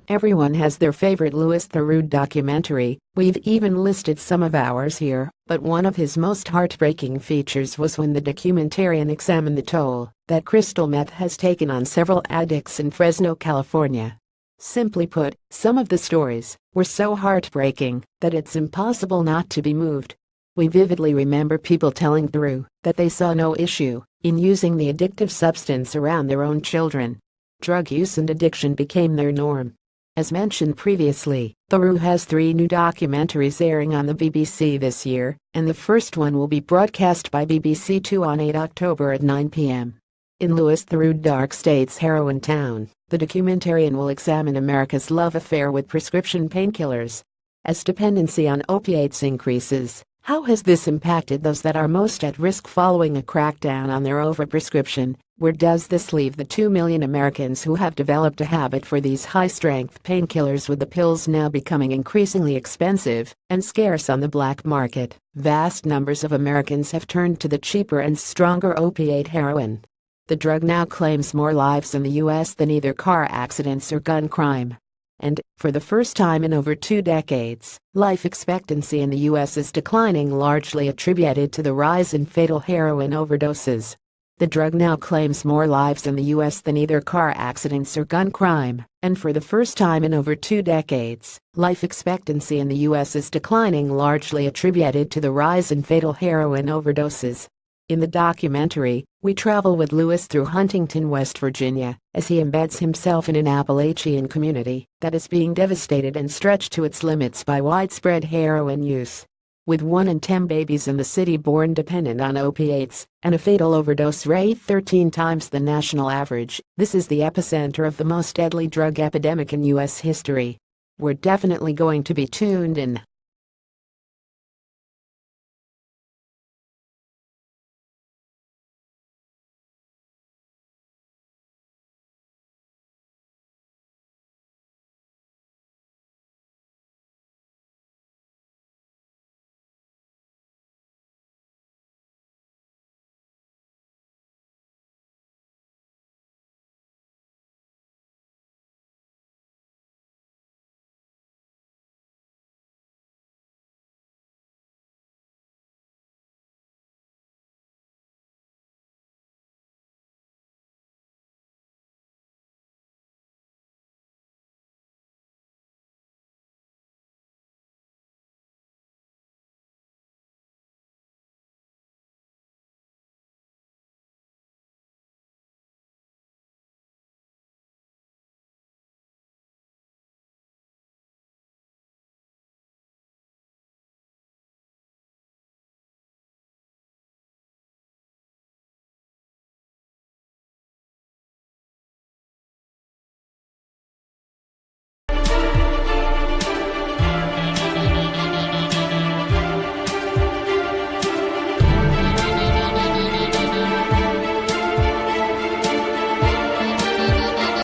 Everyone has their favorite Louis Theroux documentary. We've even listed some of ours here, but one of his most heartbreaking features was when the documentarian examined the toll that crystal meth has taken on several addicts in Fresno, California. Simply put, some of the stories were so heartbreaking that it's impossible not to be moved. We vividly remember people telling Theroux that they saw no issue in using the addictive substance around their own children. Drug use and addiction became their norm. As mentioned previously, Theroux has 3 new documentaries airing on the BBC this year, and the first one will be broadcast by BBC Two on 8 October at 9 p.m. In Louis Theroux' Dark State's Heroin Town, the documentarian will examine America's love affair with prescription painkillers. As dependency on opiates increases, how has this impacted those that are most at risk following a crackdown on their overprescription? Where does this leave the 2 million Americans who have developed a habit for these high-strength painkillers, with the pills now becoming increasingly expensive and scarce on the black market? Vast numbers of Americans have turned to the cheaper and stronger opiate heroin. The drug now claims more lives in the U.S. than either car accidents or gun crime. And, for the first time in over 2 decades, life expectancy in the U.S. is declining, largely attributed to the rise in fatal heroin overdoses. The drug now claims more lives in the U.S. than either car accidents or gun crime, and for the first time in over 2 decades, life expectancy in the U.S. is declining, largely attributed to the rise in fatal heroin overdoses. In the documentary, we travel with Louis through Huntington, West Virginia, as he embeds himself in an Appalachian community that is being devastated and stretched to its limits by widespread heroin use. With 1 in 10 babies in the city born dependent on opiates, and a fatal overdose rate 13 times the national average, this is the epicenter of the most deadly drug epidemic in U.S. history. We're definitely going to be tuned in.